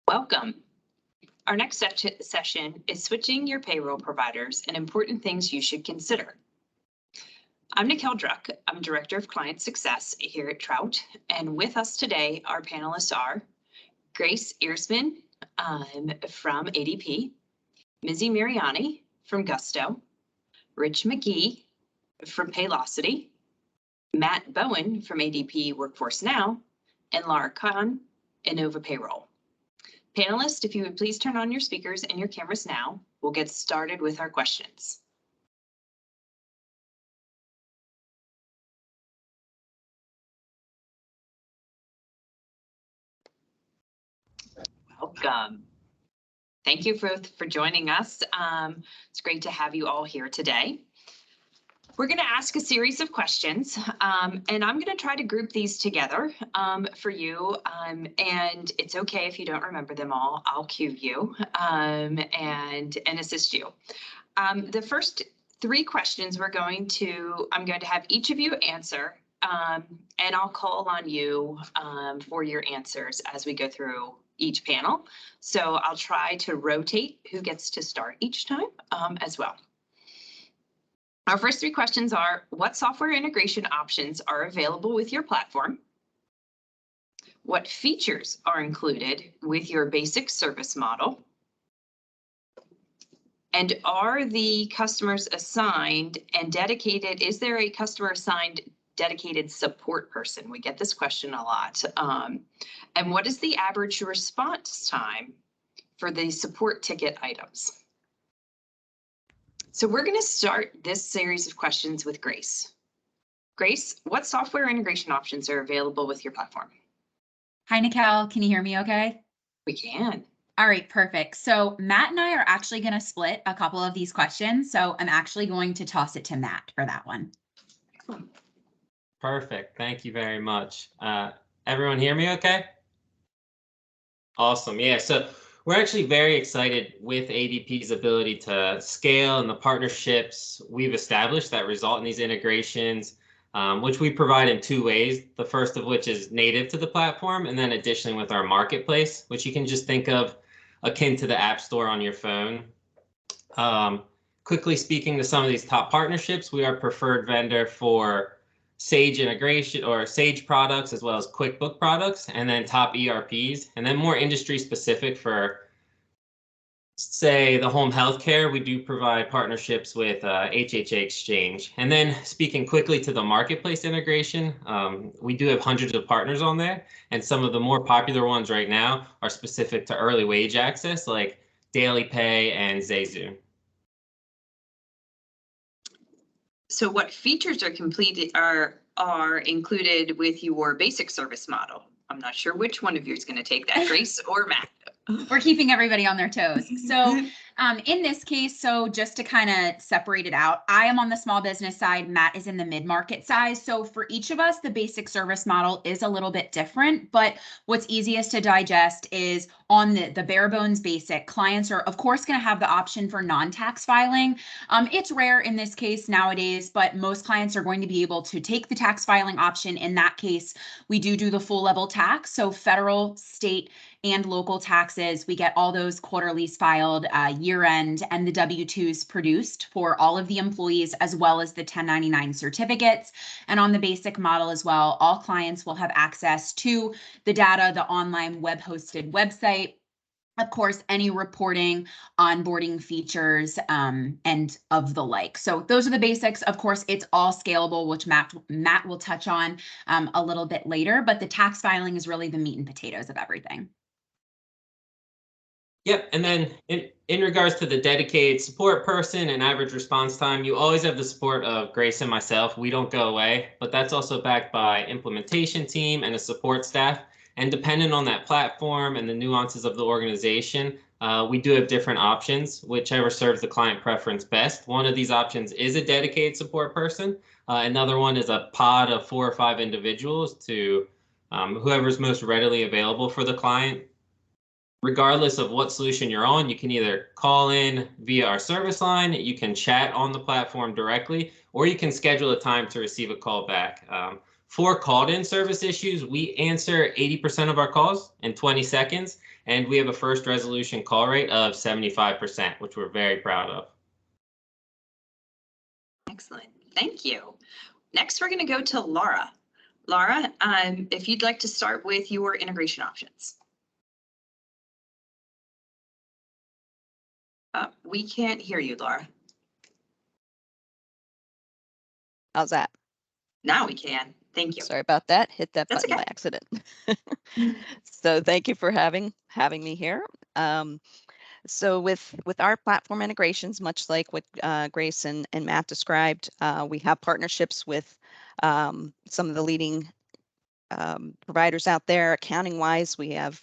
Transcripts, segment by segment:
Welcome. Our next session is switching your payroll providers and important things you should consider. I'm Nicole Druck. I'm Director of Client Success here at Trout. And with us today, our panelists are Grace Earsman from ADP, Mizzy Mariani from Gusto, Rich McGee from Paylocity, Matt Bowen from ADP Workforce Now, and Laura Kahn, Innova Payroll. Panelists, if you would please turn on your speakers and your cameras now, we'll get started with our questions. Welcome. Thank you for joining us. It's great to have you all here today. We're going to ask a series of questions, and I'm going to try to group these together for you. And it's okay if you don't remember them all. I'll cue you and assist you. The first three questions I'm going to have each of you answer, and I'll call on you for your answers as we go through each panel. So I'll try to rotate who gets to start each time as well. Our first three questions are, what software integration options are available with your platform? What features are included with your basic service model? And are the customers assigned and dedicated? Is there a customer assigned dedicated support person? We get this question a lot. And what is the average response time for the support ticket items? So we're going to start this series of questions with Grace. Grace, what software integration options are available with your platform? Hi, Nicole. Can you hear me okay? We can. All right, perfect. So Matt and I are actually going to split a couple of these questions. So I'm actually going to toss it to Matt for that one. Perfect. Thank you very much. Everyone hear me okay? Awesome. Yeah, so we're actually very excited with ADP's ability to scale and the partnerships we've established that result in these integrations, which we provide in two ways. The first of which is native to the platform, and then additionally with our marketplace, which you can just think of akin to the App Store on your phone. Quickly speaking to some of these top partnerships, we are preferred vendor for Sage integration or Sage products, as well as QuickBook products, and then top ERPs, and then more industry specific for, say, the home healthcare. We do provide partnerships with HHA Exchange. And then speaking quickly to the marketplace integration, we do have hundreds of partners on there, and some of the more popular ones right now are specific to early wage access, like Daily Pay and Zazu. So what features are included with your basic service model? I'm not sure which one of you is going to take that, Grace or Matt. We're keeping everybody on their toes. So in this case, so just to kind of separate it out, I am on the small business side, Matt is in the mid-market size. So for each of us, the basic service model is a little bit different, but what's easiest to digest is on the bare bones basic, clients are of course going to have the option for non-tax filing. It's rare in this case nowadays, but most clients are going to be able to take the tax filing option. In that case, we do the full level tax. So federal, state, and local taxes, we get all those quarterlies filed year end, and the W-2s produced for all of the employees, as well as the 1099 certificates. And on the basic model as well, all clients will have access to the data, the online web hosted website, of course, any reporting, onboarding features, and of the like. So those are the basics. Of course, it's all scalable, which Matt will touch on a little bit later, but the tax filing is really the meat and potatoes of everything. Yep, and then in regards to the dedicated support person and average response time, you always have the support of Grace and myself. We don't go away, but that's also backed by implementation team and a support staff. And depending on that platform and the nuances of the organization, we do have different options, whichever serves the client preference best. One of these options is a dedicated support person. Another one is a pod of 4 or 5 individuals to whoever's most readily available for the client. Regardless of what solution you're on, you can either call in via our service line, you can chat on the platform directly, or you can schedule a time to receive a call back. For called-in service issues, we answer 80% of our calls in 20 seconds, and we have a first resolution call rate of 75%, which we're very proud of. Excellent. Thank you. Next, we're going to go to Laura. Laura, if you'd like to start with your integration options. We can't hear you, Laura. How's that? Now we can. Thank you. Sorry about that. Hit that That's button okay. by accident. So thank you for having me here. So with our platform integrations, much like what Grace and Matt described, we have partnerships with some of the leading providers out there. Accounting wise, we have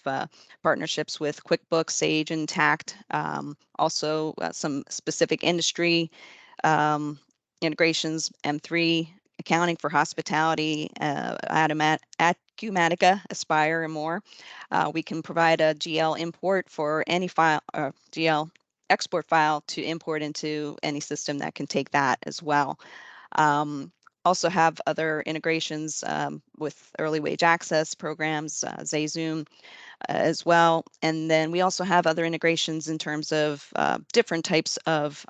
partnerships with QuickBooks, Sage, and Tact. Also some specific industry integrations, M3, accounting for hospitality, Acumatica, Aspire, and more. We can provide a GL import for any file, or GL export file to import into any system that can take that as well. Also have other integrations with early wage access programs, ZayZoom as well. And then we also have other integrations in terms of different types of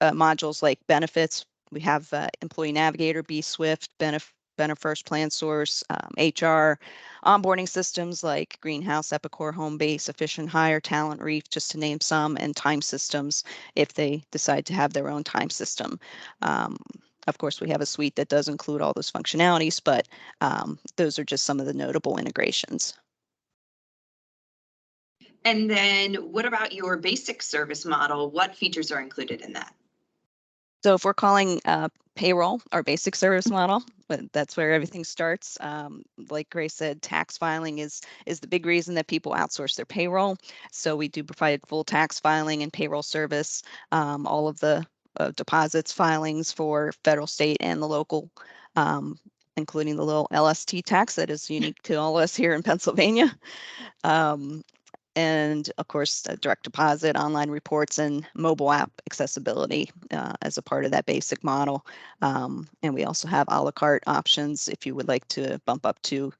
modules like benefits. We have Employee Navigator, bSwift, BeneFirst, PlanSource, HR, onboarding systems like Greenhouse, Epicor, Homebase, Efficient Hire, Talent Reef, just to name some, and time systems if they decide to have their own time system. Of course, we have a suite that does include all those functionalities, but those are just some of the notable integrations. And then what about your basic service model? What features are included in that? So if we're calling Payroll our basic service model, that's where everything starts. Like Grace said, tax filing is the big reason that people outsource their payroll. So we do provide full tax filing and payroll service, all of the deposits filings for federal, state, and the local, including the little LST tax that is unique to all of us here in Pennsylvania. And of course, direct deposit, online reports, and mobile app accessibility as a part of that basic model. And we also have a la carte options if you would like to bump up to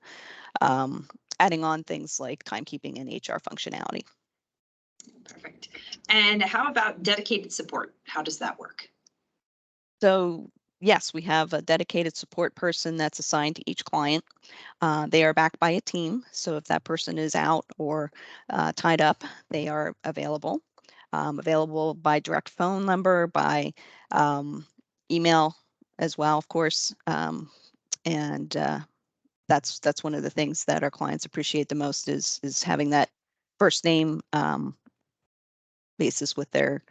adding on things like timekeeping and HR functionality. Perfect. And how about dedicated support? How does that work? So yes, we have a dedicated support person that's assigned to each client. They are backed by a team. So if that person is out or tied up, they are available. Available by direct phone number, by email as well, of course. And that's one of the things that our clients appreciate the most is having that first name basis with their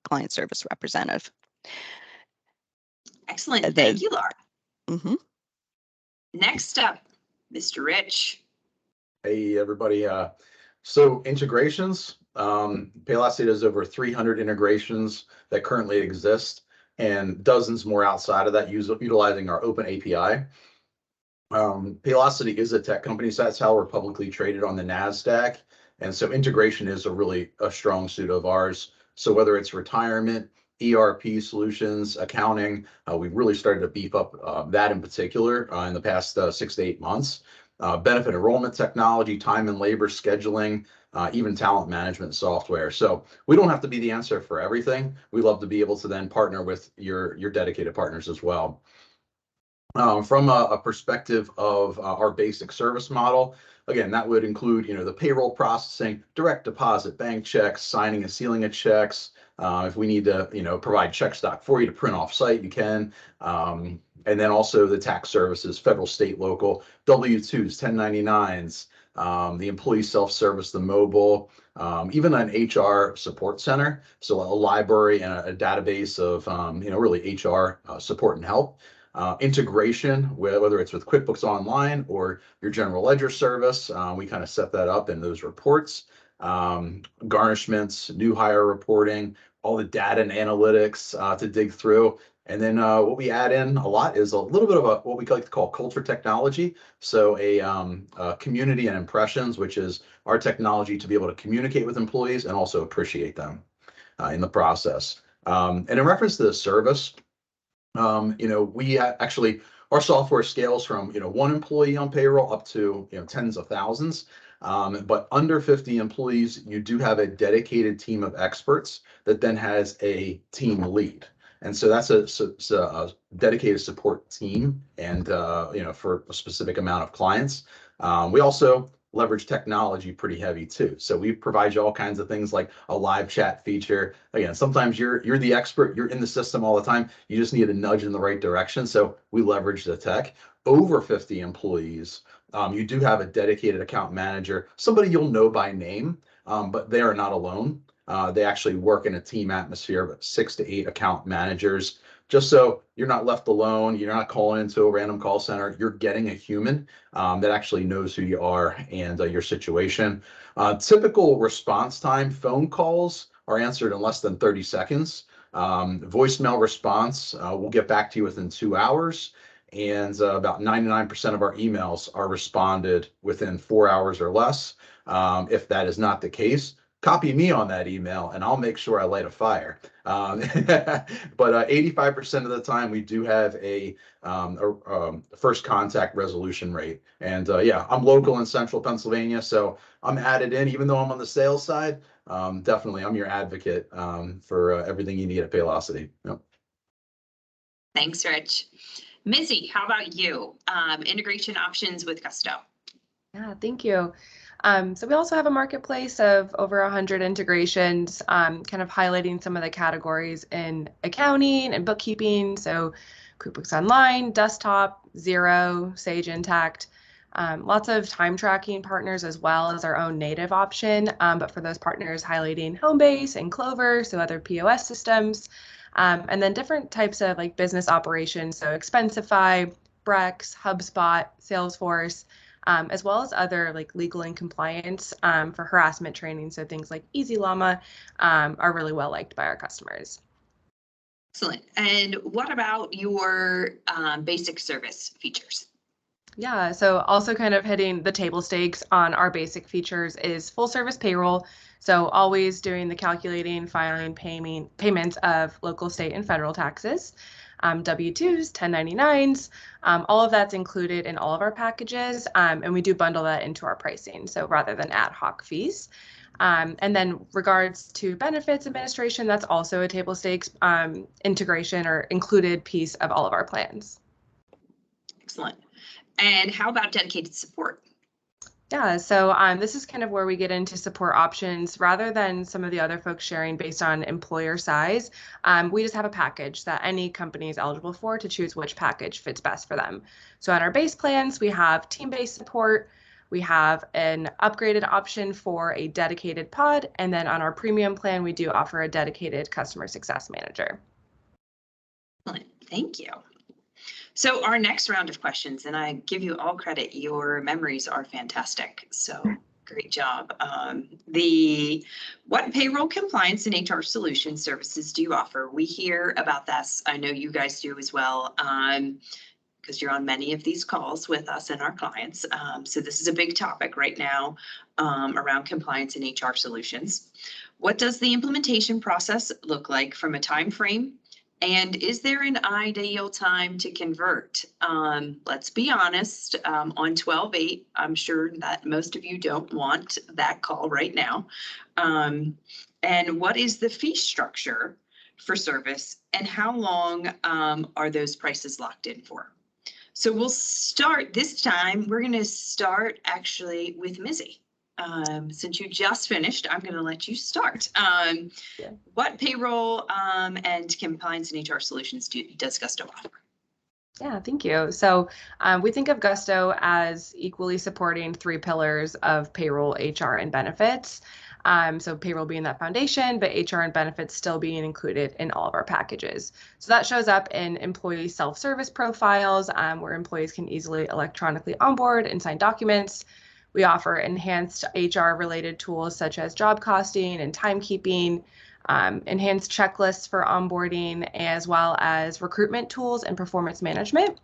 client service representative. Excellent. Thank you, Laura. Mm-hmm. Next up, Mr. Rich. Hey, everybody. So integrations, Paylocity does over 300 integrations that currently exist and dozens more outside of that utilizing our open API. Paylocity is a tech company, so that's how we're publicly traded on the NASDAQ. And so integration is a strong suit of ours. So whether it's retirement, ERP solutions, accounting, we've really started to beef up that in particular in the past 6 to 8 months. Benefit enrollment technology, time and labor scheduling, even talent management software. So we don't have to be the answer for everything. We love to be able to then partner with your dedicated partners as well. From a perspective of our basic service model, again, that would include, the payroll processing, direct deposit, bank checks, signing and sealing of checks. If we need to, provide check stock for you to print off site, you can. And then also the tax services, federal, state, local, W-2s, 1099s, the employee self-service, the mobile, even an HR support center. So a library and a database of, really HR support and help. Integration, whether it's with QuickBooks Online or your general ledger service, we kind of set that up in those reports. Garnishments, new hire reporting, all the data and analytics to dig through. And then what we add in a lot is a little bit of what we like to call culture technology. So a community and impressions, which is our technology to be able to communicate with employees and also appreciate them in the process. And in reference to the service, We actually, our software scales from, 1 employee on payroll up to, tens of thousands. But under 50 employees, you do have a dedicated team of experts that then has a team lead. And so that's a dedicated support team and, for a specific amount of clients. We also leverage technology pretty heavy too. So we provide you all kinds of things like a live chat feature. Again, sometimes you're the expert, you're in the system all the time. You just need a nudge in the right direction. So we leverage the tech. Over 50 employees, you do have a dedicated account manager, somebody you'll know by name, but they are not alone. They actually work in a team atmosphere of 6 to 8 account managers, just so you're not left alone. You're not calling into a random call center. You're getting a human that actually knows who you are and your situation. Typical response time, phone calls are answered in less than 30 seconds. Voicemail response, we'll get back to you within 2 hours. And about 99% of our emails are responded within 4 hours or less. If that is not the case, copy me on that email and I'll make sure I light a fire. But 85% of the time we do have a first contact resolution rate. And yeah, I'm local in central Pennsylvania, so I'm added in, even though I'm on the sales side. Definitely, I'm your advocate for everything you need at Paylocity. Yep. Thanks, Rich. Missy, how about you? Integration options with Gusto. Yeah, thank you. So we also have a marketplace of over 100 integrations, kind of highlighting some of the categories in accounting and bookkeeping. So QuickBooks Online, Desktop, Xero, Sage Intacct. Lots of time tracking partners as well as our own native option. But for those partners, highlighting Homebase and Clover, so other POS systems. And then different types of like business operations, so Expensify, Brex, HubSpot, Salesforce, as well as other like legal and compliance for harassment training. So things like Easy Llama are really well liked by our customers. Excellent. And what about your basic service features? Yeah, so also kind of hitting the table stakes on our basic features is full service payroll. So always doing the calculating, filing, payments of local, state, and federal taxes, W-2s, 1099s, all of that's included in all of our packages, and we do bundle that into our pricing, so rather than ad hoc fees. And then regards to benefits administration, that's also a table stakes integration or included piece of all of our plans. Excellent. And how about dedicated support? Yeah, so this is kind of where we get into support options rather than some of the other folks sharing based on employer size. We just have a package that any company is eligible for to choose which package fits best for them. So on our base plans, we have team-based support. We have an upgraded option for a dedicated pod. And then on our premium plan, we do offer a dedicated customer success manager. Excellent. Thank you. So our next round of questions, and I give you all credit, your memories are fantastic. So great job. What payroll compliance and HR solution services do you offer? We hear about this. I know you guys do as well, because you're on many of these calls with us and our clients. So this is a big topic right now around compliance and HR solutions. What does the implementation process look like from a time frame? And is there an ideal time to convert? Let's be honest, on 12/8, I'm sure that most of you don't want that call right now. And what is the fee structure for service and how long are those prices locked in for? So we'll start this time. We're going to start actually with Missy. Since you just finished, I'm going to let you start. What payroll and compliance and HR solutions does Gusto offer? Yeah, thank you. So we think of Gusto as equally supporting 3 pillars of payroll, HR, and benefits. So payroll being that foundation, but HR and benefits still being included in all of our packages. So that shows up in employee self-service profiles where employees can easily electronically onboard and sign documents. We offer enhanced HR-related tools such as job costing and timekeeping, enhanced checklists for onboarding, as well as recruitment tools and performance management.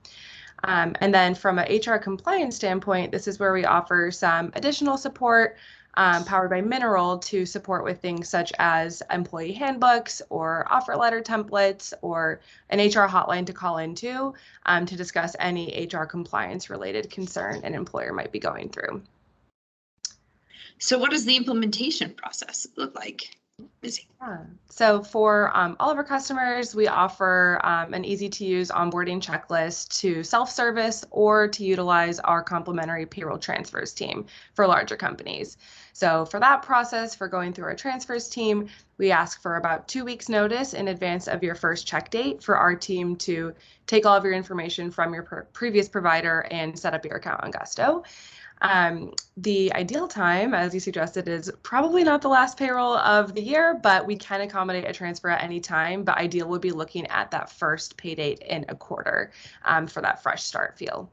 And then from an HR compliance standpoint, this is where we offer some additional support powered by Mineral to support with things such as employee handbooks or offer letter templates or an HR hotline to call into to discuss any HR compliance related concern an employer might be going through. So what does the implementation process look like? Missy? Yeah. So for all of our customers, we offer an easy to use onboarding checklist to self-service or to utilize our complimentary payroll transfers team for larger companies. So for that process, for going through our transfers team, we ask for about 2 weeks notice in advance of your first check date for our team to take all of your information from your previous provider and set up your account on Gusto. The ideal time, as you suggested, is probably not the last payroll of the year, but we can accommodate a transfer at any time. But ideal would be looking at that first pay date in a quarter for that fresh start feel.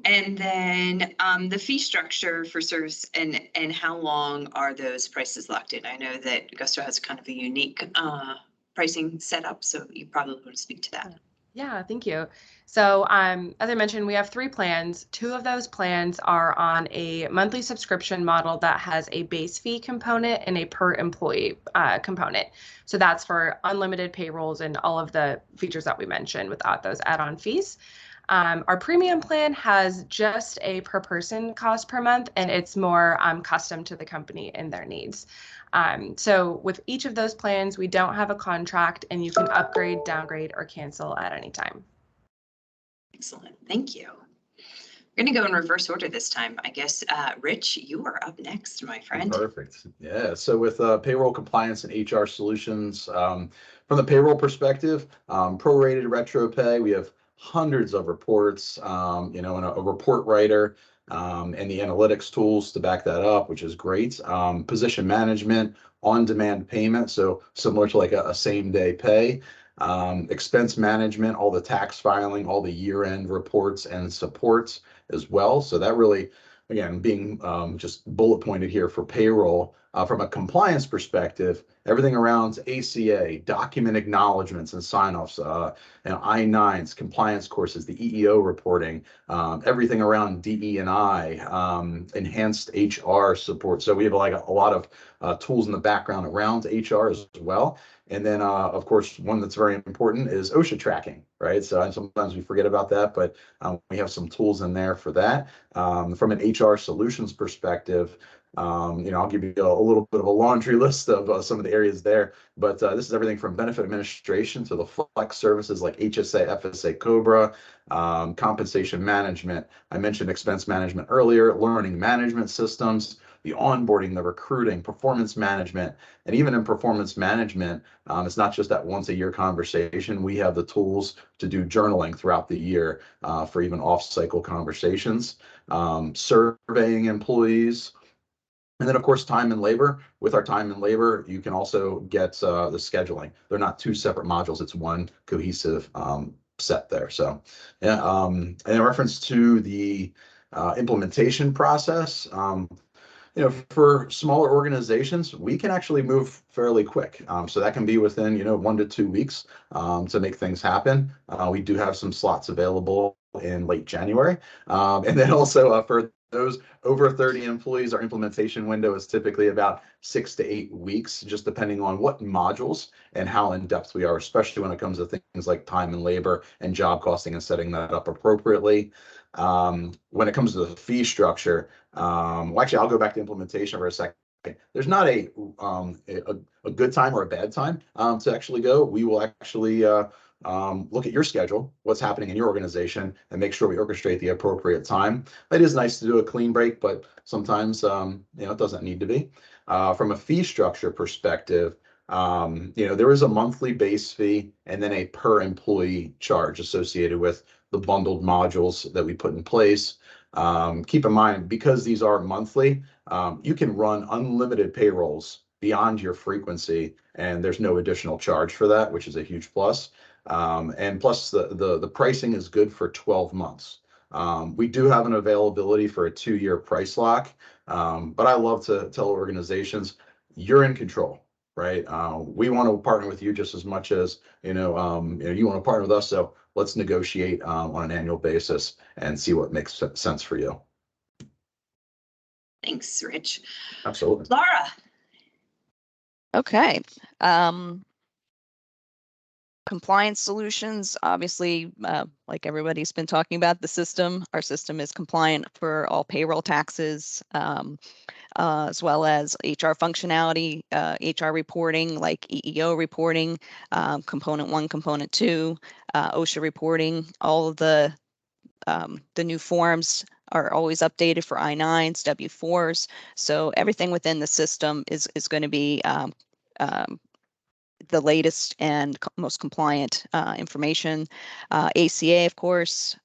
And then the fee structure for service and how long are those prices locked in? I know that Gusto has kind of a unique pricing setup, so you probably want to speak to that. Yeah, thank you. So as I mentioned, we have 3 plans. 2 of those plans are on a monthly subscription model that has a base fee component and a per employee component. So that's for unlimited payrolls and all of the features that we mentioned without those add-on fees. Our premium plan has just a per person cost per month, and it's more custom to the company and their needs. So with each of those plans, we don't have a contract and you can upgrade, downgrade, or cancel at any time. Excellent. Thank you. We're going to go in reverse order this time. I guess, Rich, you are up next, my friend. Perfect. Yeah. So with payroll compliance and HR solutions, from the payroll perspective, prorated retro pay, we have hundreds of reports, and a report writer, and the analytics tools to back that up, which is great. Position management, on-demand payment, so similar to like a same-day pay. Expense management, all the tax filing, all the year-end reports and supports as well. So that really, again, being just bullet pointed here for payroll. From a compliance perspective, everything around ACA, document acknowledgements and sign-offs, I-9s, compliance courses, the EEO reporting, everything around DE&I, enhanced HR support. So we have like a lot of tools in the background around HR as well. And then, of course, one that's very important is OSHA tracking, right? So sometimes we forget about that, but we have some tools in there for that. From an HR solutions perspective, I'll give you a little bit of a laundry list of some of the areas there, but this is everything from benefit administration to the flex services like HSA, FSA, COBRA, compensation management. I mentioned expense management earlier, learning management systems, the onboarding, the recruiting, performance management, and even in performance management, it's not just that once a year conversation. We have the tools to do journaling throughout the year for even off-cycle conversations, surveying employees. And then, of course, time and labor. With our time and labor, you can also get the scheduling. They're not 2 separate modules. It's one cohesive set there. So, yeah. And in reference to the implementation process, for smaller organizations, we can actually move fairly quick. So that can be within, 1 to 2 weeks to make things happen. We do have some slots available in late January. And then also for those over 30 employees, our implementation window is typically about 6 to 8 weeks, just depending on what modules and how in depth we are, especially when it comes to things like time and labor and job costing and setting that up appropriately. When it comes to the fee structure, actually, I'll go back to implementation for a second. There's not a good time or a bad time to actually go. We will actually look at your schedule, what's happening in your organization, and make sure we orchestrate the appropriate time. It is nice to do a clean break, but sometimes it doesn't need to be. From a fee structure perspective, there is a monthly base fee and then a per employee charge associated with the bundled modules that we put in place. Keep in mind, because these are monthly, you can run unlimited payrolls beyond your frequency, and there's no additional charge for that, which is a huge plus. And plus, the pricing is good for 12 months. We do have an availability for a 2-year price lock, but I love to tell organizations, you're in control. Right. We want to partner with you just as much as, you want to partner with us. So let's negotiate on an annual basis and see what makes sense for you. Thanks, Rich. Absolutely. Laura. Okay. Compliance solutions, obviously, like everybody's been talking about the system, our system is compliant for all payroll taxes, as well as HR functionality, HR reporting like EEO reporting, component 1, component 2, OSHA reporting. All of the new forms are always updated for I-9s, W-4s. So everything within the system is going to be the latest and most compliant information. ACA, of course.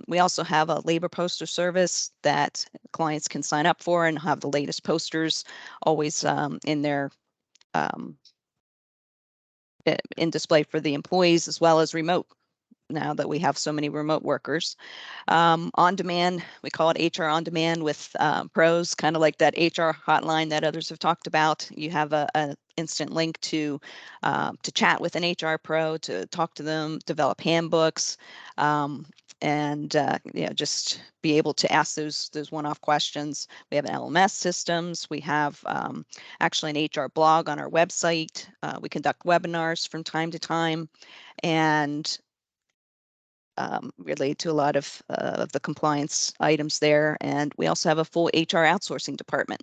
We also have a labor poster service that clients can sign up for and have the latest posters always in their in display for the employees, as well as remote, now that we have so many remote workers. On demand, we call it HR on demand with pros, kind of like that HR hotline that others have talked about. You have a instant link to chat with an HR pro, to talk to them, develop handbooks, and just be able to ask those one-off questions. We have an LMS systems. We have actually an HR blog on our website. We conduct webinars from time to time, and related to a lot of the compliance items there. And we also have a full HR outsourcing department.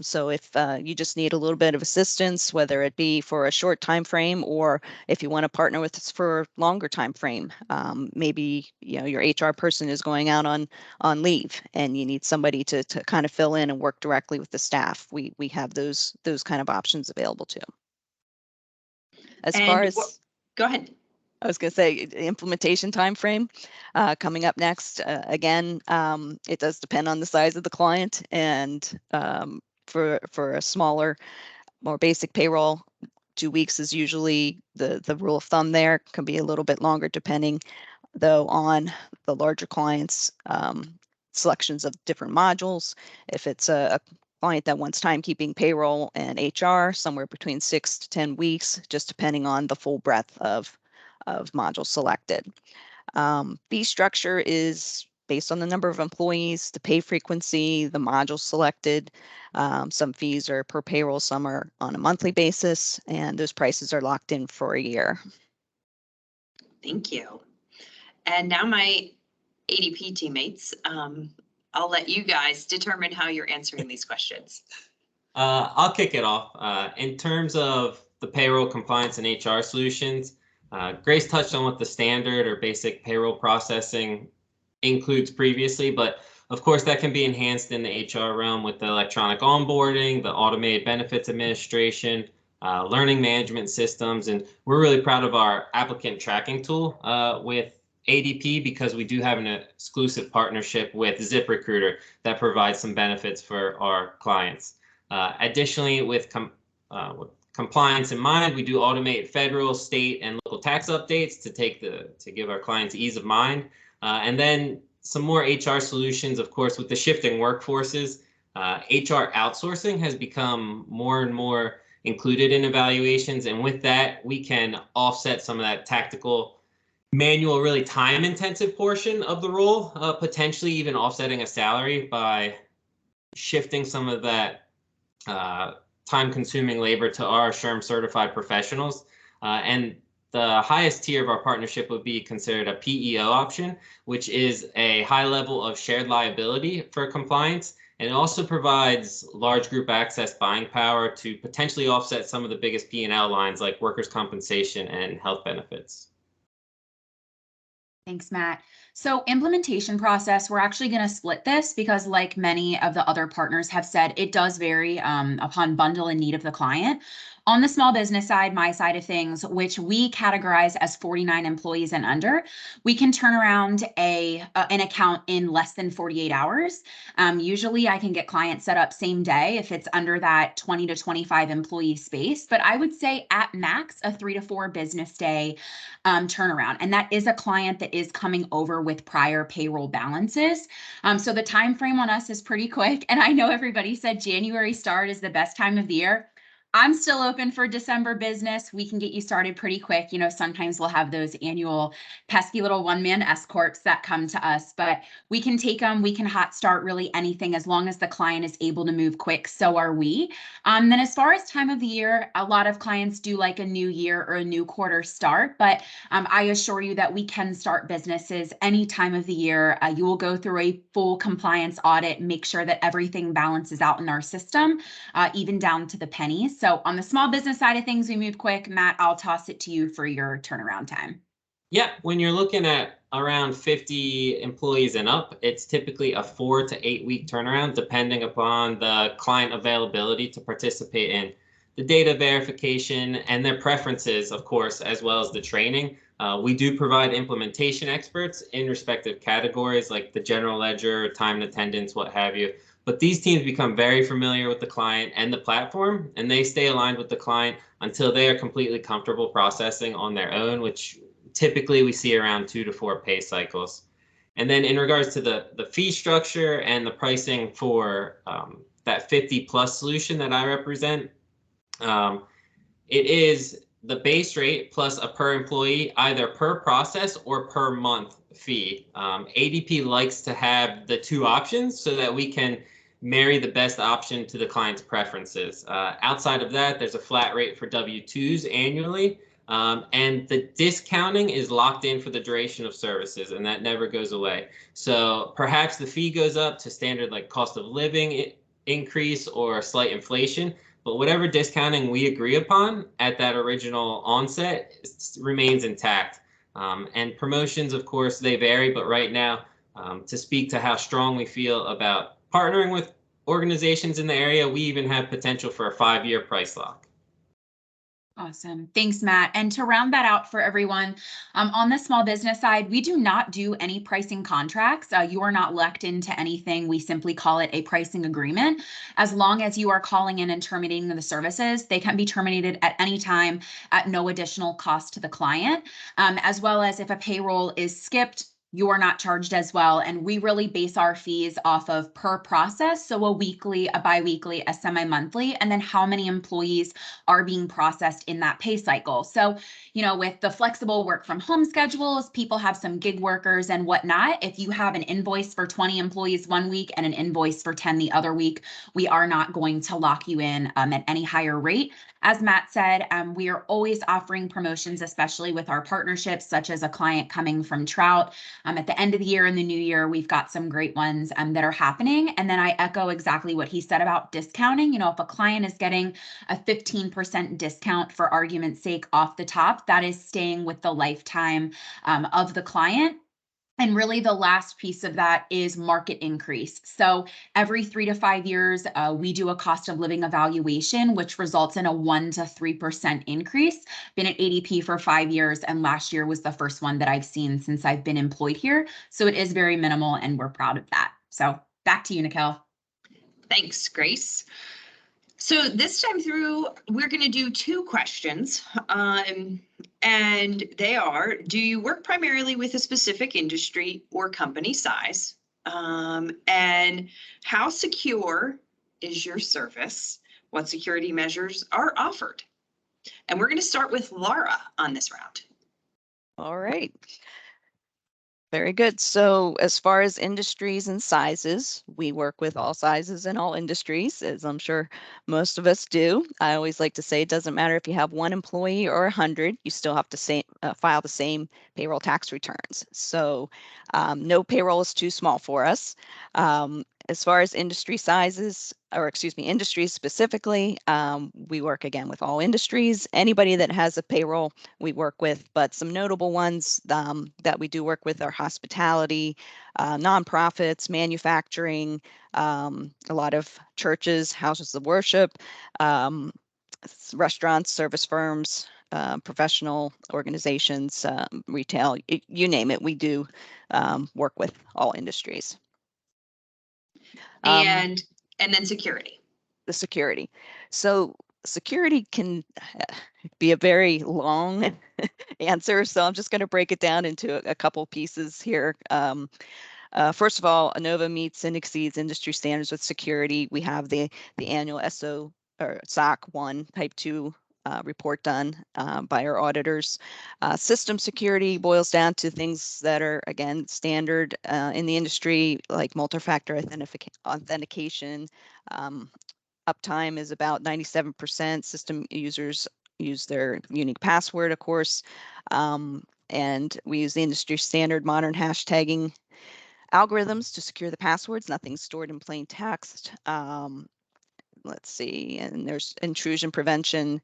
So if you just need a little bit of assistance, whether it be for a short time frame or if you want to partner with us for a longer time frame, maybe your HR person is going out on leave and you need somebody to kind of fill in and work directly with the staff. We have those kind of options available too. As far as go ahead. I was going to say implementation time frame coming up next. Again, it does depend on the size of the client, and for a smaller, more basic payroll, 2 weeks is usually the rule of thumb. There can be a little bit longer depending, though, on the larger clients' selections of different modules. If it's a client that wants timekeeping, payroll, and HR, somewhere between 6 to 10 weeks, just depending on the full breadth of modules selected. Fee structure is based on the number of employees, the pay frequency, the modules selected. Some fees are per payroll, some are on a monthly basis, and those prices are locked in for a year. Thank you. And now my ADP teammates, I'll let you guys determine how you're answering these questions. I'll kick it off. In terms of the payroll compliance and HR solutions, Grace touched on what the standard or basic payroll processing includes previously, but of course that can be enhanced in the HR realm with the electronic onboarding, the automated benefits administration, learning management systems, and we're really proud of our applicant tracking tool with ADP because we do have an exclusive partnership with ZipRecruiter that provides some benefits for our clients. Additionally, with compliance in mind, we do automate federal, state, and local tax updates to give our clients ease of mind. And then some more HR solutions, of course, with the shifting workforces. HR outsourcing has become more and more included in evaluations. And with that, we can offset some of that tactical, manual, really time-intensive portion of the role, potentially even offsetting a salary by shifting some of that time-consuming labor to our SHRM certified professionals. And the highest tier of our partnership would be considered a PEO option, which is a high level of shared liability for compliance. And it also provides large group access buying power to potentially offset some of the biggest P&L lines like workers' compensation and health benefits. Thanks, Matt. So implementation process, we're actually going to split this because like many of the other partners have said, it does vary upon bundle and need of the client. On the small business side, my side of things, which we categorize as 49 employees and under, we can turn around an account in less than 48 hours. Usually I can get clients set up same day if it's under that 20 to 25 employee space, but I would say at max a 3 to 4 business day turnaround. And that is a client that is coming over with prior payroll balances. So the time frame on us is pretty quick. And I know everybody said January start is the best time of the year. I'm still open for December business. We can get you started pretty quick. You know, sometimes we'll have those annual pesky little one-man escorts that come to us, but we can take them. We can hot start really anything as long as the client is able to move quick. So are we. Then as far as time of the year, a lot of clients do like a new year or a new quarter start, but I assure you that we can start businesses any time of the year. You will go through a full compliance audit, make sure that everything balances out in our system, even down to the pennies. So on the small business side of things, we move quick. Matt, I'll toss it to you for your turnaround time. Yeah, when you're looking at around 50 employees and up, it's typically a 4 to 8 week turnaround, depending upon the client availability to participate in the data verification and their preferences, of course, as well as the training. We do provide implementation experts in respective categories like the general ledger, time and attendance, what have you. But these teams become very familiar with the client and the platform, and they stay aligned with the client until they are completely comfortable processing on their own, which typically we see around 2 to 4 pay cycles. And then in regards to the fee structure and the pricing for that 50 plus solution that I represent, it is the base rate plus a per employee, either per process or per month fee. ADP likes to have the two options so that we can marry the best option to the client's preferences. Outside of that, there's a flat rate for W-2s annually. And the discounting is locked in for the duration of services, and that never goes away. So perhaps the fee goes up to standard like cost of living increase or slight inflation, but whatever discounting we agree upon at that original onset remains intact. And promotions, of course, they vary, but right now, to speak to how strong we feel about partnering with organizations in the area, we even have potential for a 5-year price lock. Awesome. Thanks, Matt. And to round that out for everyone, on the small business side, we do not do any pricing contracts. You are not locked into anything. We simply call it a pricing agreement. As long as you are calling in and terminating the services, they can be terminated at any time at no additional cost to the client, as well as if a payroll is skipped, you are not charged as well. And we really base our fees off of per process. So a weekly, a biweekly, a semi-monthly, and then how many employees are being processed in that pay cycle. So, you know, with the flexible work from home schedules, people have some gig workers and whatnot. If you have an invoice for 20 employees one week and an invoice for 10 the other week, we are not going to lock you in at any higher rate. As Matt said, we are always offering promotions, especially with our partnerships, such as a client coming from Trout. At the end of the year and the new year, we've got some great ones that are happening. And then I echo exactly what he said about discounting. You know, if a client is getting a 15% discount for argument's sake off the top, that is staying with the lifetime of the client. And really the last piece of that is market increase. So every 3 to 5 years, we do a cost of living evaluation, which results in a 1 to 3% increase. Been at ADP for 5 years, and last year was the first one that I've seen since I've been employed here. So it is very minimal, and we're proud of that. So back to you, Nikhil. Thanks, Grace. So this time through, we're going to do 2 questions, and they are, do you work primarily with a specific industry or company size? And how secure is your service? What security measures are offered? And we're going to start with Laura on this round. All right. Very good. So as far as industries and sizes, we work with all sizes and all industries, as I'm sure most of us do. I always like to say it doesn't matter if you have 1 employee or 100, you still have to file the same payroll tax returns. So no payroll is too small for us. As far as industry sizes, or excuse me, industries specifically, we work again with all industries. Anybody that has a payroll, we work with, but some notable ones that we do work with are hospitality, nonprofits, manufacturing, a lot of churches, houses of worship, restaurants, service firms, professional organizations, retail, you name it, we do work with all industries. And then security. The security. So security can be a very long answer. So I'm just going to break it down into a couple pieces here. First of all, ANOVA meets and exceeds industry standards with security. We have the annual SOC or SOC 1 Type 2 report done by our auditors. System security boils down to things that are, again, standard in the industry, like multi-factor authentication. Uptime is about 97%. System users use their unique password, of course. And we use the industry standard modern hash tagging algorithms to secure the passwords. Nothing's stored in plain text. Let's see, and there's intrusion prevention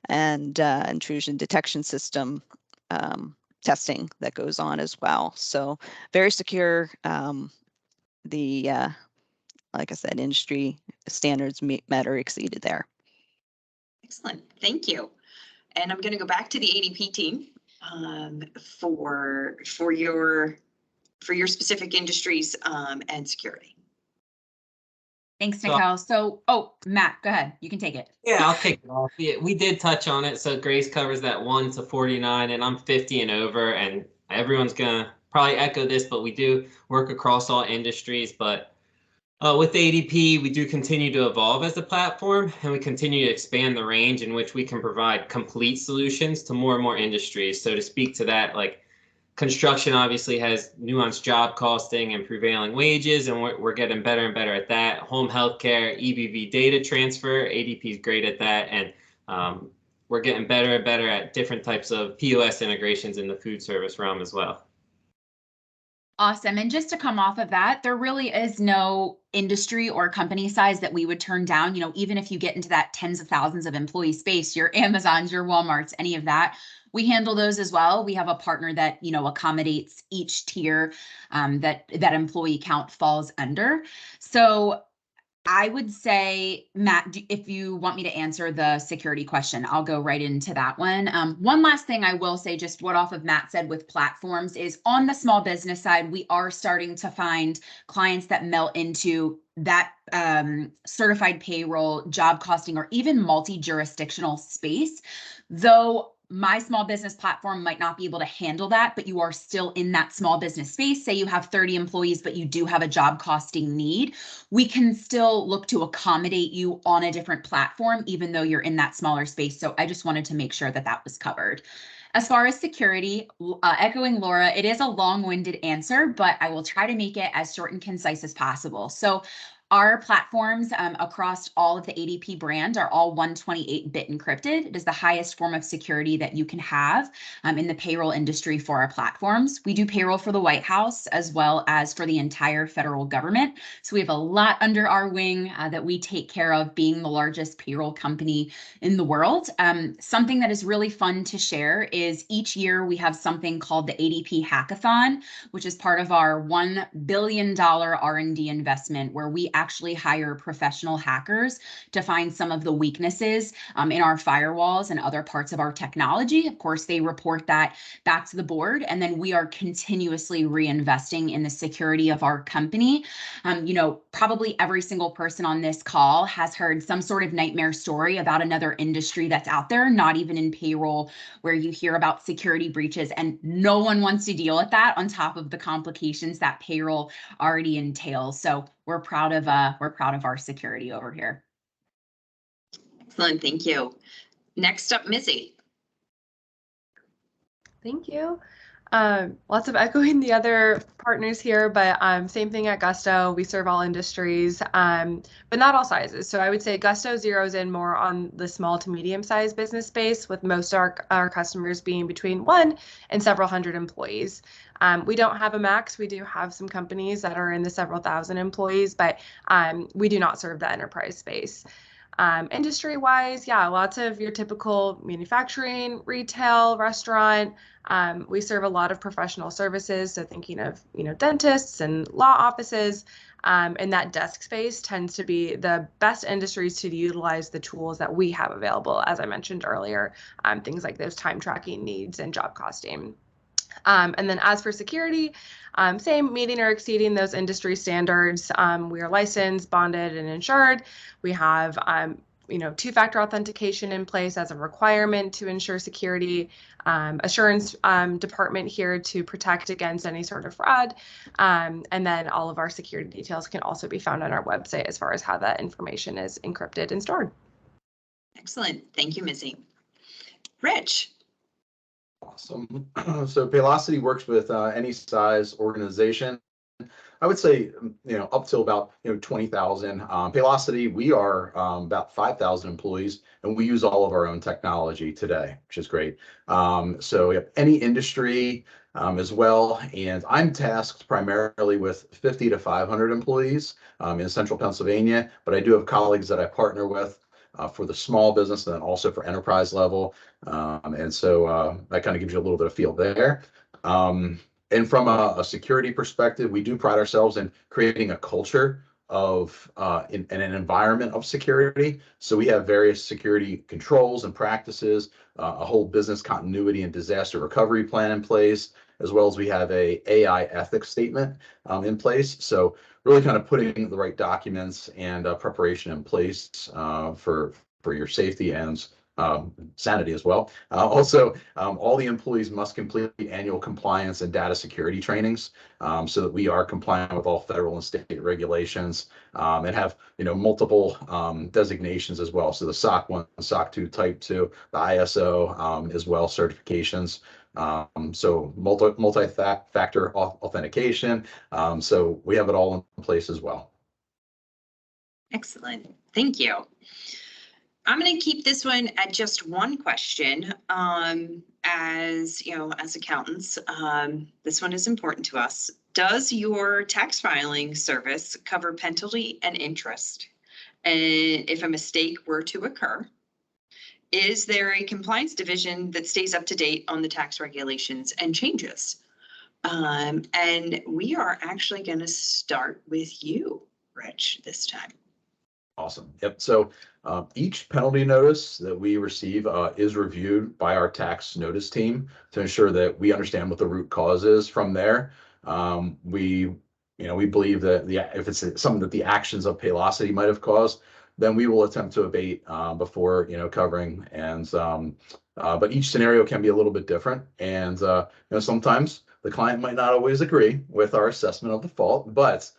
and intrusion detection system testing that goes on as well. So very secure. Like I said, industry standards met or exceeded there. Excellent, thank you. And I'm going to go back to the ADP team for your specific industries and security. Thanks, So- Nicole. So, oh, Matt, go ahead. You can take it. Yeah, I'll take it off. Yeah, we did touch on it. So Grace covers that 1 to 49, and I'm 50 and over, and everyone's gonna probably echo this, but we do work across all industries. But with ADP, we do continue to evolve as a platform, and we continue to expand the range in which we can provide complete solutions to more and more industries. So to speak to that, like construction obviously has nuanced job costing and prevailing wages, and we're getting better and better at that. Home healthcare, EBV data transfer, ADP is great at that, and we're getting better and better at different types of POS integrations in the food service realm as well. Awesome. And just to come off of that, there really is no industry or company size that we would turn down. You know, even if you get into that tens of thousands of employee space, your Amazons, your Walmarts, any of that, we handle those as well. We have a partner that, you know, accommodates each tier that employee count falls under. So I would say, Matt, if you want me to answer the security question, I'll go right into that one. One last thing I will say, just what off of Matt said with platforms, is on the small business side, we are starting to find clients that melt into that certified payroll, job costing, or even multi-jurisdictional space. Though my small business platform might not be able to handle that, but you are still in that small business space. Say you have 30 employees, but you do have a job costing need. We can still look to accommodate you on a different platform, even though you're in that smaller space. So I just wanted to make sure that that was covered. As far as security, echoing Laura, it is a long-winded answer, but I will try to make it as short and concise as possible. So our platforms across all of the ADP brand are all 128-bit encrypted. It is the highest form of security that you can have in the payroll industry for our platforms. We do payroll for the White House as well as for the entire federal government. So we have a lot under our wing that we take care of, being the largest payroll company in the world. Something that is really fun to share is each year we have something called the ADP Hackathon, which is part of our $1 billion R&D investment, where we actually hire professional hackers to find some of the weaknesses in our firewalls and other parts of our technology. Of course, they report that back to the board, and then we are continuously reinvesting in the security of our company. You know, probably every single person on this call has heard some sort of nightmare story about another industry that's out there, not even in payroll, where you hear about security breaches, and no one wants to deal with that on top of the complications that payroll already entails. So we're proud of our security over here. Excellent, thank you. Next up, Missy. Thank you. Lots of echoing the other partners here, but same thing at Gusto. We serve all industries, but not all sizes. So I would say Gusto zeroes in more on the small to medium-sized business space, with most of our customers being between 1 and several hundred employees. We don't have a max. We do have some companies that are in the several thousand employees, but we do not serve the enterprise space. Industry-wise, yeah, lots of your typical manufacturing, retail, restaurant. We serve a lot of professional services, so thinking of, you know, dentists and law offices. And that desk space tends to be the best industries to utilize the tools that we have available, as I mentioned earlier, things like those time tracking needs and job costing. And then as for security, same, meeting or exceeding those industry standards. We are licensed, bonded, and insured. We have, you know, two-factor authentication in place as a requirement to ensure security, assurance department here to protect against any sort of fraud. And then all of our security details can also be found on our website as far as how that information is encrypted and stored. Excellent. Thank you, Missy. Rich. Awesome. So Paylocity works with any size organization. I would say, up till about, 20,000. Paylocity, we are about 5,000 employees, and we use all of our own technology today, which is great. So we have any industry as well, and I'm tasked primarily with 50 to 500 employees in central Pennsylvania, but I do have colleagues that I partner with for the small business and then also for enterprise level. And so that kind of gives you a little bit of feel there. And from a security perspective, we do pride ourselves in creating a culture of in an environment of security. So we have various security controls and practices, a whole business continuity and disaster recovery plan in place, as well as we have a AI ethics statement in place. So really kind of putting the right documents and preparation in place for your safety and sanity as well. Also, all the employees must complete annual compliance and data security trainings so that we are compliant with all federal and state regulations and have multiple designations as well. So the SOC 1, SOC 2, Type 2, the ISO as well, certifications. So multi-factor authentication. So we have it all in place as well. Excellent. Thank you. I'm going to keep this one at just one question. As accountants, this one is important to us. Does your tax filing service cover penalty and interest? And if a mistake were to occur, is there a compliance division that stays up to date on the tax regulations and changes? And we are actually going to start with you, Rich, this time. Awesome. Yep. So each penalty notice that we receive is reviewed by our tax notice team to ensure that we understand what the root cause is. From there, we believe that if it's something that the actions of Paylocity might have caused, then we will attempt to abate before covering. And but each scenario can be a little bit different, and sometimes the client might not always agree with our assessment of the fault, but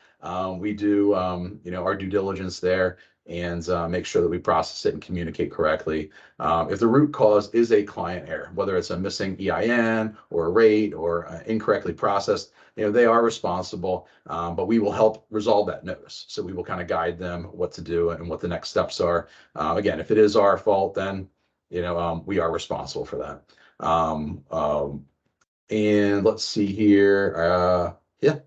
we do our due diligence there and make sure that we process it and communicate correctly. If the root cause is a client error, whether it's a missing EIN or a rate or incorrectly processed, they are responsible, but we will help resolve that notice. So we will kind of guide them what to do and what the next steps are. Again, if it is our fault, then we are responsible for that. And let's see here. Yeah,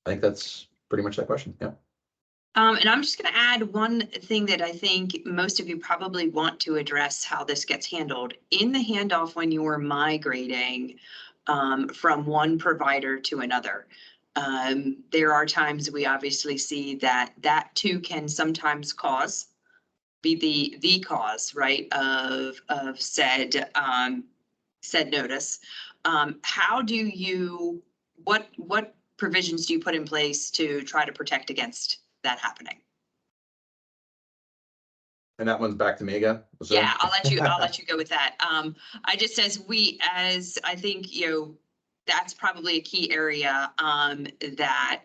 I think that's pretty much that question. Yeah. And I'm just going to add one thing that I think most of you probably want to address how this gets handled. In the handoff when you're migrating from one provider to another, there are times we obviously see that too can sometimes be the cause, right, of said notice. How do you, what provisions do you put in place to try to protect against that happening? And that one's back to me again. Yeah, I'll let you go with that. I just as I think, that's probably a key area that,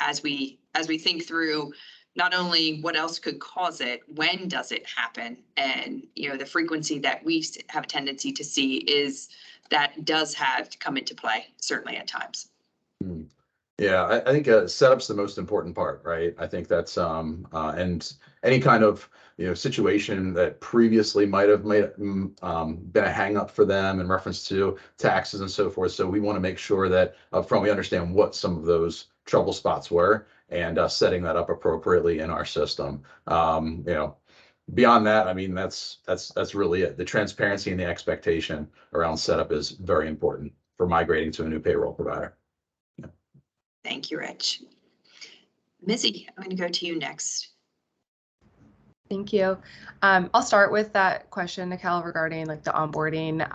as we think through not only what else could cause it, when does it happen? And, the frequency that we have a tendency to see is that does have to come into play, certainly at times. Yeah, I think setup's the most important part, right? I think that's and any kind of situation that previously might have been a hang up for them in reference to taxes and so forth. So we want to make sure that upfront we understand what some of those trouble spots were and setting that up appropriately in our system. Beyond that, I mean, that's really it. The transparency and the expectation around setup is very important for migrating to a new payroll provider. Thank you, Rich. Missy, I'm going to go to you next. Thank you. I'll start with that question, Nicole, regarding like the onboarding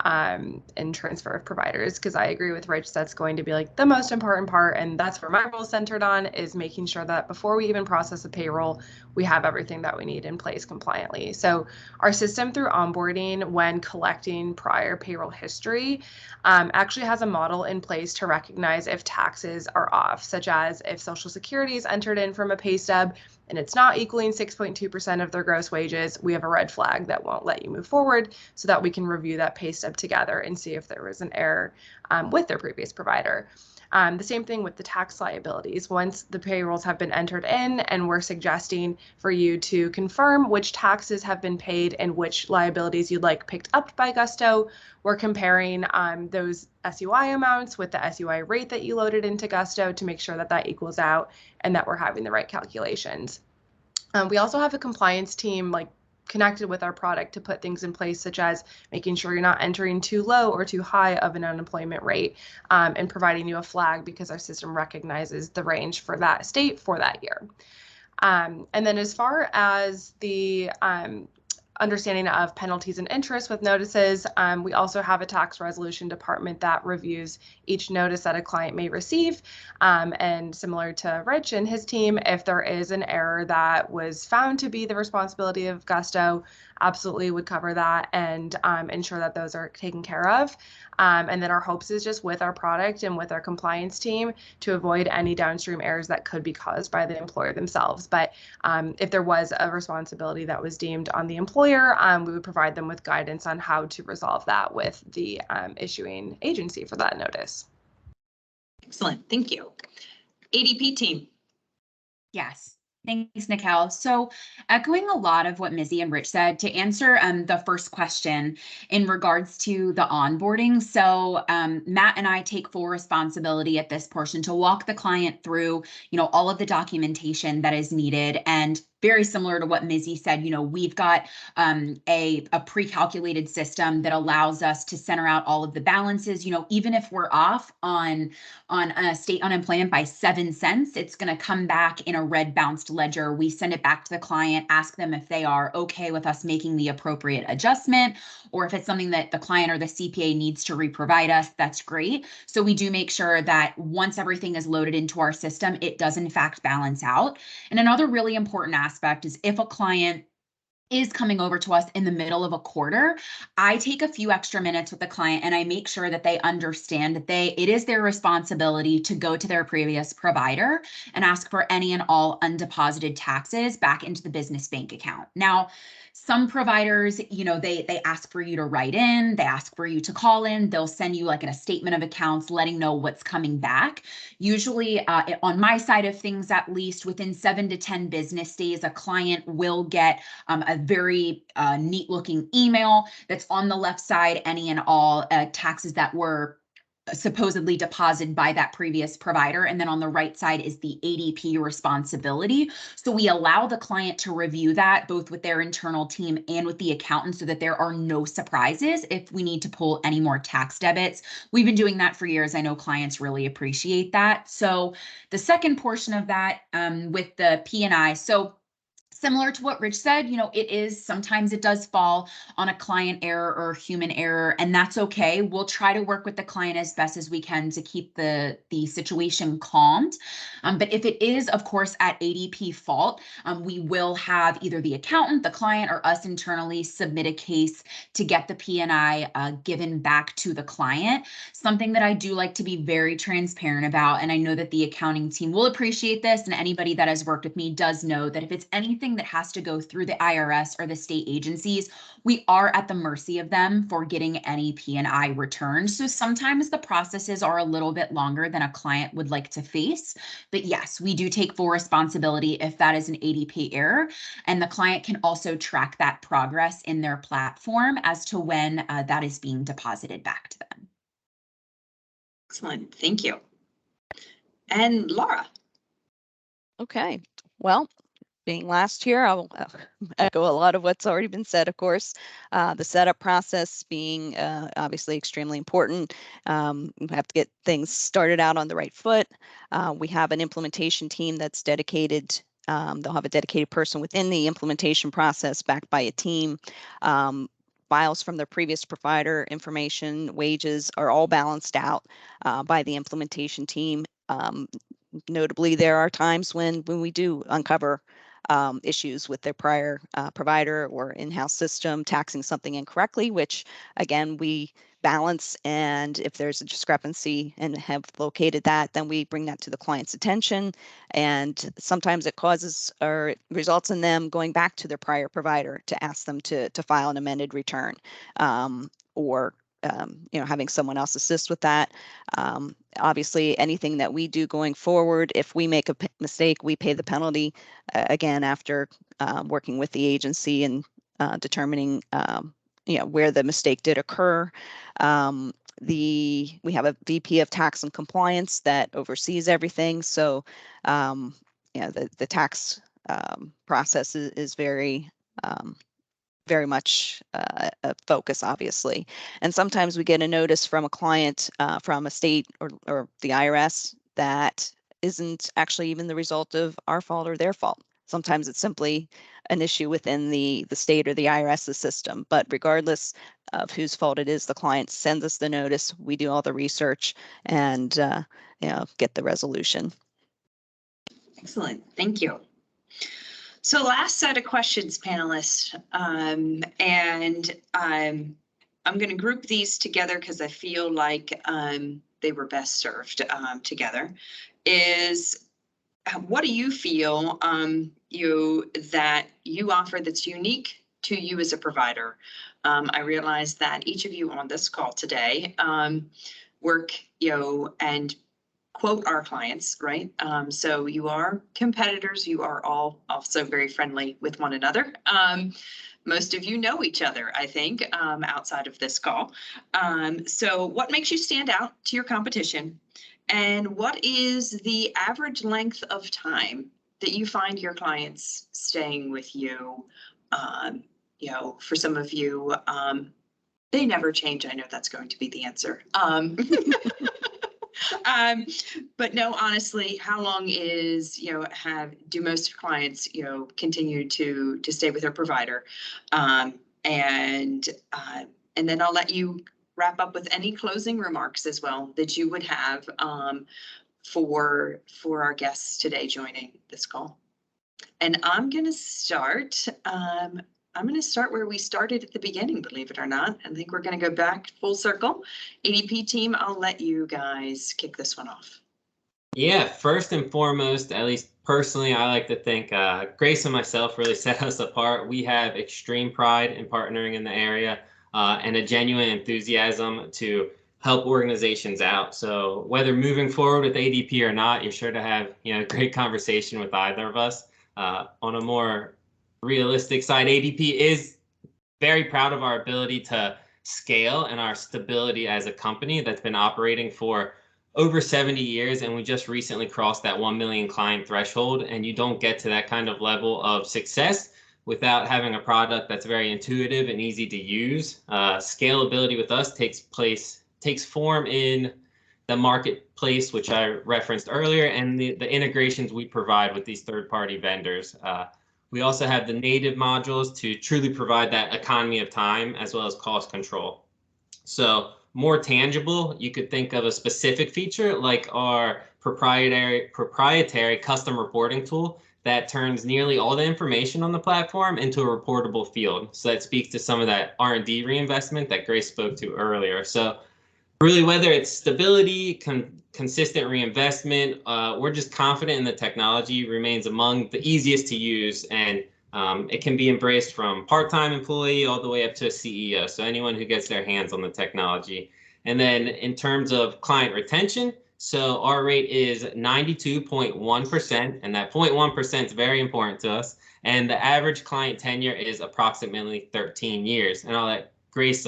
and transfer of providers, because I agree with Rich, that's going to be like the most important part. And that's where my role is centered on, is making sure that before we even process a payroll, we have everything that we need in place compliantly. So our system through onboarding, when collecting prior payroll history, actually has a model in place to recognize if taxes are off, such as if Social Security is entered in from a pay stub and it's not equaling 6.2% of their gross wages, we have a red flag that won't let you move forward so that we can review that pay stub together and see if there was an error with their previous provider. The same thing with the tax liabilities. Once the payrolls have been entered in, and we're suggesting for you to confirm which taxes have been paid and which liabilities you'd like picked up by Gusto, we're comparing those SUI amounts with the SUI rate that you loaded into Gusto to make sure that that equals out and that we're having the right calculations. We also have a compliance team connected with our product to put things in place, such as making sure you're not entering too low or too high of an unemployment rate, and providing you a flag because our system recognizes the range for that state for that year. And then as far as the understanding of penalties and interest with notices, we also have a tax resolution department that reviews each notice that a client may receive. And similar to Rich and his team, if there is an error that was found to be the responsibility of Gusto, absolutely would cover that and ensure that those are taken care of. And then our hopes is just with our product and with our compliance team to avoid any downstream errors that could be caused by the employer themselves. But if there was a responsibility that was deemed on the employer, we would provide them with guidance on how to resolve that with the issuing agency for that notice. Excellent, thank you. ADP team. Yes. Thanks, Nikel. So echoing a lot of what Mizzy and Rich said, to answer the first question in regards to the onboarding. So Matt and I take full responsibility at this portion to walk the client through, all of the documentation that is needed. And very similar to what Mizzy said, we've got a pre-calculated system that allows us to center out all of the balances. Even if we're off on a state unemployment by 7 cents, it's going to come back in a red bounced ledger. We send it back to the client, ask them if they are okay with us making the appropriate adjustment, or if it's something that the client or the CPA needs to reprovide us, that's great. So we do make sure that once everything is loaded into our system, it does in fact balance out. And another really important aspect is if a client is coming over to us in the middle of a quarter, I take a few extra minutes with the client and I make sure that they understand that it is their responsibility to go to their previous provider and ask for any and all undeposited taxes back into the business bank account. Now, some providers, they ask for you to write in, they ask for you to call in, they'll send you a statement of accounts letting know what's coming back. Usually on my side of things, at least within 7 to 10 business days, a client will get a very neat looking email that's on the left side, any and all taxes that were supposedly deposited by that previous provider. And then on the right side is the ADP responsibility. So we allow the client to review that both with their internal team and with the accountant so that there are no surprises if we need to pull any more tax debits. We've been doing that for years. I know clients really appreciate that. So the second portion of that with the P&I. So similar to what Rich said, sometimes it does fall on a client error or human error, and that's okay. We'll try to work with the client as best as we can to keep the situation calmed. But if it is, of course, at ADP fault, we will have either the accountant, the client, or us internally submit a case to get the P&I given back to the client. Something that I do like to be very transparent about, and I know that the accounting team will appreciate this, and anybody that has worked with me does know that if it's anything that has to go through the IRS or the state agencies, we are at the mercy of them for getting any P&I returns. So sometimes the processes are a little bit longer than a client would like to face. But yes, we do take full responsibility if that is an ADP error. And the client can also track that progress in their platform as to when that is being deposited back to them. Excellent, thank you. And Laura. Okay, well, being last here, I will echo a lot of what's already been said, of course. The setup process being obviously extremely important. We have to get things started out on the right foot. We have an implementation team that's dedicated. They'll have a dedicated person within the implementation process backed by a team. Files from their previous provider, information, wages are all balanced out by the implementation team. Notably, there are times when we do uncover issues with their prior provider or in-house system, taxing something incorrectly, which again, we balance, and if there's a discrepancy and have located that, then we bring that to the client's attention. And sometimes it causes or results in them going back to their prior provider to ask them to file an amended return, or having someone else assist with that. Obviously, anything that we do going forward, if we make a mistake, we pay the penalty, again, after working with the agency and determining where the mistake did occur. We have a VP of tax and compliance that oversees everything. So, the tax process is very much a focus, obviously. And sometimes we get a notice from a client from a state or the IRS that isn't actually even the result of our fault or their fault. Sometimes it's simply an issue within the state or the IRS's system. But regardless of whose fault it is, the client sends us the notice, we do all the research, and get the resolution. Excellent. Thank you. So last set of questions, panelists, and I'm going to group these together because I feel like they were best served together. Is what do you feel that you offer that's unique to you as a provider? I realize that each of you on this call today work, and quote our clients, right? So you are competitors. You are all also very friendly with one another. Most of you know each other, I think, outside of this call. So what makes you stand out to your competition? And what is the average length of time that you find your clients staying with you? For some of you, they never change. I know that's going to be the answer. But no, honestly, how long is, do most clients, continue to stay with their provider? And then I'll let you wrap up with any closing remarks as well that you would have for our guests today joining this call. And I'm going to start. I'm going to start where we started at the beginning, believe it or not. I think we're going to go back full circle. ADP team, I'll let you guys kick this one off. Yeah, first and foremost, at least personally, I like to think Grace and myself really set us apart. We have extreme pride in partnering in the area and a genuine enthusiasm to help organizations out. So whether moving forward with ADP or not, you're sure to have a great conversation with either of us. On a more realistic side, ADP is very proud of our ability to scale and our stability as a company that's been operating for over 70 years. And we just recently crossed that 1 million client threshold. And you don't get to that kind of level of success without having a product that's very intuitive and easy to use. Scalability with us takes form in the marketplace, which I referenced earlier, and the integrations we provide with these third-party vendors. We also have the native modules to truly provide that economy of time as well as cost control. So more tangible, you could think of a specific feature like our proprietary custom reporting tool that turns nearly all the information on the platform into a reportable field. So that speaks to some of that R&D reinvestment that Grace spoke to earlier. So really, whether it's stability, consistent reinvestment, we're just confident in the technology remains among the easiest to use, and it can be embraced from part-time employee all the way up to a CEO. So anyone who gets their hands on the technology. And then in terms of client retention, so our rate is 92.1%, and that 0.1% is very important to us. And the average client tenure is approximately 13 years. And I'll let Grace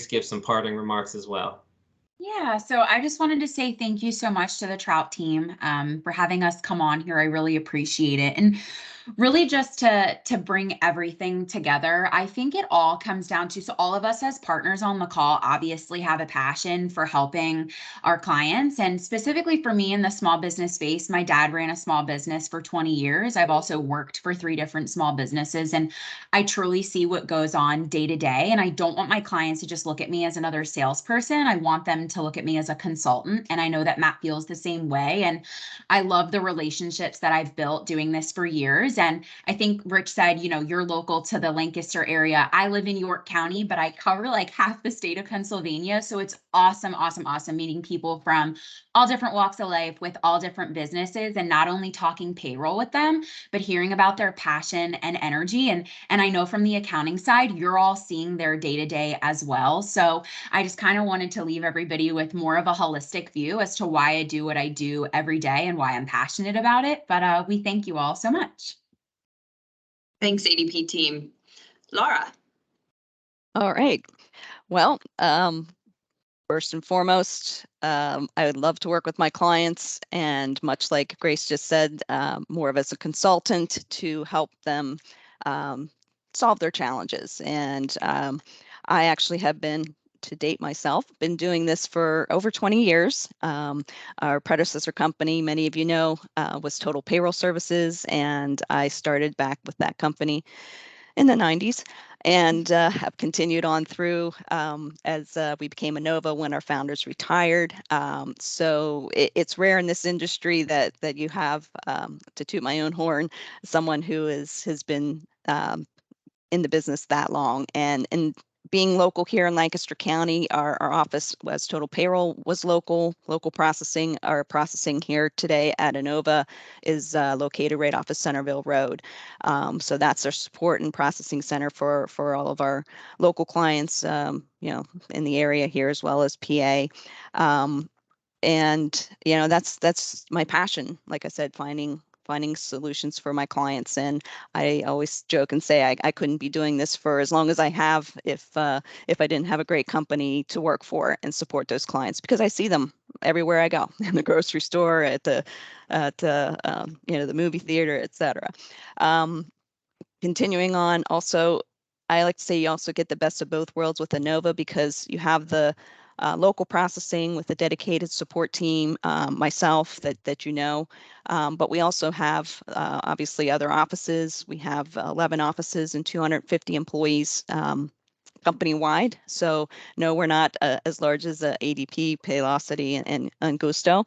give some parting remarks as well. Yeah, so I just wanted to say thank you so much to the Trout team for having us come on here. I really appreciate it. And really just to bring everything together, I think it all comes down to, so all of us as partners on the call obviously have a passion for helping our clients. And specifically for me in the small business space, my dad ran a small business for 20 years. I've also worked for 3 different small businesses, and I truly see what goes on day to day. And I don't want my clients to just look at me as another salesperson. I want them to look at me as a consultant. And I know that Matt feels the same way. And I love the relationships that I've built doing this for years. years. And I think Rich said, you know, you're local to the Lancaster area. I live in York County, but I cover like half the state of Pennsylvania. So it's awesome, awesome, awesome meeting people from all different walks of life with all different businesses, and not only talking payroll with them, but hearing about their passion and energy. And I know from the accounting side, you're all seeing their day-to-day as well. So I just kind of wanted to leave everybody with more of a holistic view as to why I do what I do every day and why I'm passionate about it. But we thank you all so much. Thanks, ADP team. Laura. All right. Well, first and foremost, I would love to work with my clients, and much like Grace just said, more of as a consultant to help them solve their challenges. And I actually have been, to date myself, been doing this for over 20 years. Our predecessor company, many of you know, was Total Payroll Services, and I started back with that company in the 90s, and have continued on through as we became Inova when our founders retired. So it's rare in this industry that you have, to toot my own horn, someone who has been in the business that long. And being local here in Lancaster County, our office was Total Payroll was local processing. Our processing here today at Inova is located right off of Centerville Road. So that's our support and processing center for all of our local clients, you know, in the area here, as well as PA. And you know, that's my passion. Like I said, finding solutions for my clients. And I always joke and say I couldn't be doing this for as long as I have if I didn't have a great company to work for and support those clients, because I see them everywhere I go, in the grocery store, at the you know, the movie theater, etc. Continuing on, also, I like to say you also get the best of both worlds with Inova, because you have the local processing with a dedicated support team, myself, that you know, but we also have obviously other offices. We have 11 offices and 250 employees company-wide. So no, we're not as large as ADP, Paylocity, and Gusto,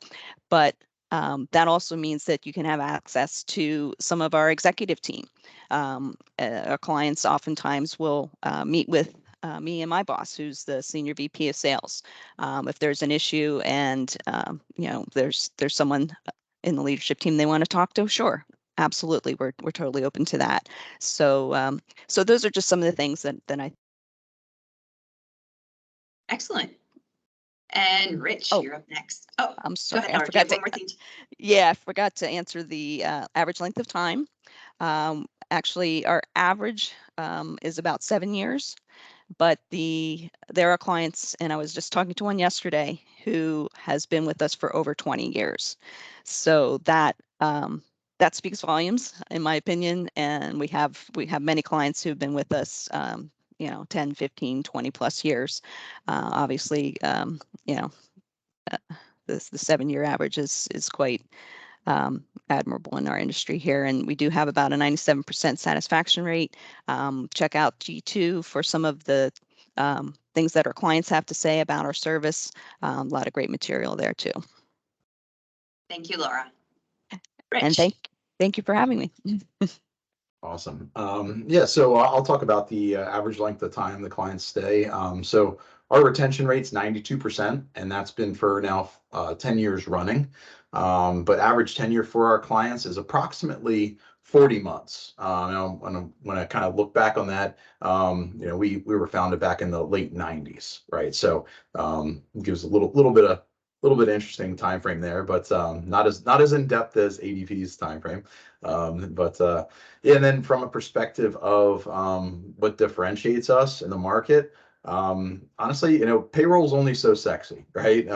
but that also means that you can have access to some of our executive team. Our clients oftentimes will meet with me and my boss, who's the senior VP of sales. If there's an issue and you know, there's someone in the leadership team they want to talk to, sure, absolutely, we're totally open to that. So so those are just some of the things that I. Excellent. And Rich, Oh, you're up next. Oh, I'm go sorry, ahead, I Laura. Do you have forgot one more thing? yeah, I forgot to answer the average length of time. Actually, our average is about 7 years, but there are clients, and I was just talking to one yesterday, who has been with us for over 20 years. So that speaks volumes, in my opinion. And we have many clients who've been with us, you know, 10, 15, 20 plus years. Obviously, you know, the 7-year average is quite admirable in our industry here. And we do have about a 97% satisfaction rate. Check out G2 for some of the things that our clients have to say about our service. A lot of great material there too. Thank you, Laura. And Rich. thank you for having me. Awesome. Yeah, so I'll talk about the average length of time the clients stay. So our retention rate's 92%, and that's been for now 10 years running. But average tenure for our clients is approximately 40 months. Now, when I kind of look back on that, you know, we were founded back in the late 90s, right? So it gives a little bit interesting time frame there, but not as in depth as ADP's time frame. Yeah, and then from a perspective of what differentiates us in the market, honestly, you know, payroll is only so sexy, right?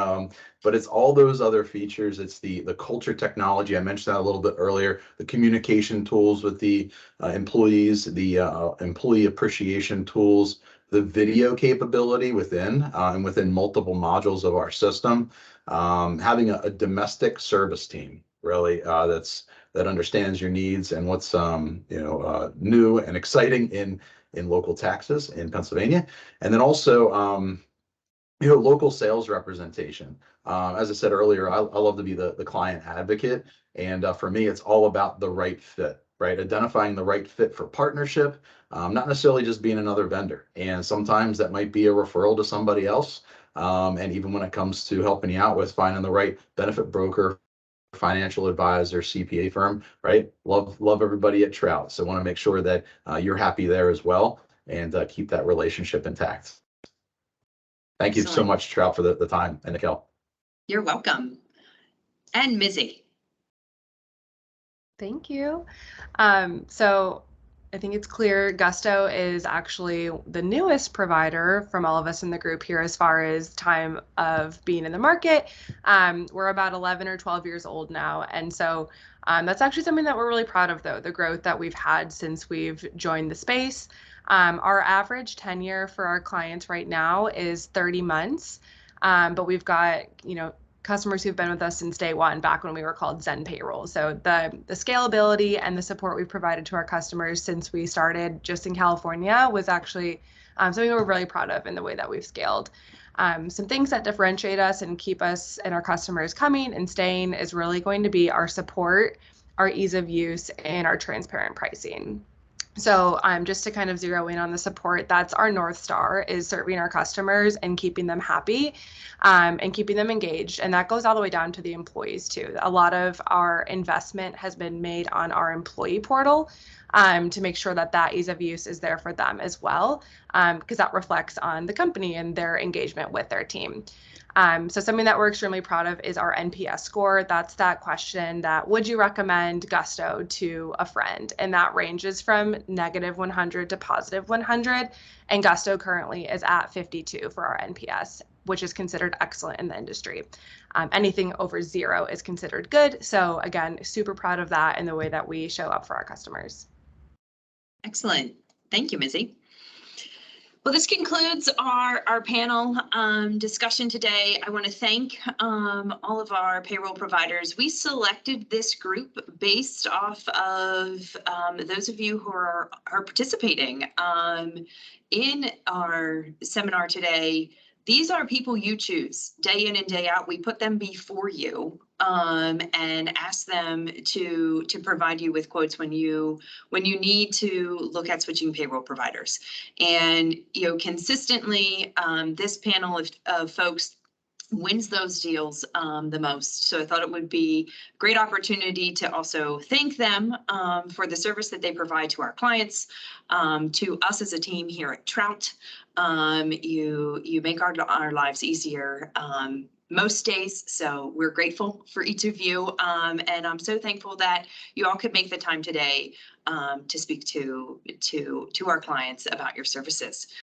But it's all those other features. It's the culture technology. I mentioned that a little bit earlier. The communication tools with the employees, the employee appreciation tools, the video capability within and within multiple modules of our system. Having a domestic service team, really, that understands your needs and what's new and exciting in local taxes in Pennsylvania, and then also local sales representation. As I said earlier, I love to be the client advocate, and for me, it's all about the right fit. right? Identifying the right fit for partnership, not necessarily just being another vendor. And sometimes that might be a referral to somebody else. And even when it comes to helping you out with finding the right benefit broker, financial advisor, CPA firm, right? Love everybody at Trout. So want to make sure that you're happy there as well, and keep that relationship intact. Thank you so Excellent. much, Trout, for the time, and Nicole. You're welcome. And Mizzy. Thank you. So I think it's clear Gusto is actually the newest provider from all of us in the group here as far as time of being in the market. We're about 11 or 12 years old now. And so that's actually something that we're really proud of, though, the growth that we've had since we've joined the space. Our average tenure for our clients right now is 30 months. But we've got, customers who've been with us since day one, back when we were called Zen Payroll. So the scalability and the support we've provided to our customers since we started just in California was actually something we're really proud of in the way that we've scaled. Some things that differentiate us and keep us and our customers coming and staying is really going to be our support, our ease of use, and our transparent pricing. So just to kind of zero in on the support, that's our North Star, is serving our customers and keeping them happy and keeping them engaged. And that goes all the way down to the employees too. A lot of our investment has been made on our employee portal to make sure that that ease of use is there for them as well, because that reflects on the company and their engagement with their team. So something that we're extremely proud of is our NPS score. That's that question that, would you recommend Gusto to a friend? And that ranges from -100 to +100. And Gusto currently is at 52 for our NPS, which is considered excellent in the industry. Anything over 0 is considered good. So again, super proud of that and the way that we show up for our customers. Excellent. Thank you, Mizzy. Well, this concludes our panel discussion today. I want to thank all of our payroll providers. We selected this group based off of those of you who are participating in our seminar today. These are people you choose day in and day out. We put them before you and ask them to provide you with quotes when you need to look at switching payroll providers. And consistently, this panel of folks wins those deals the most. So I thought it would be a great opportunity to also thank them for the service that they provide to our clients, to us as a team here at Trout. You make our lives easier most days, so we're grateful for each of you, and I'm so thankful that you all could make the time today to speak to our clients about your services.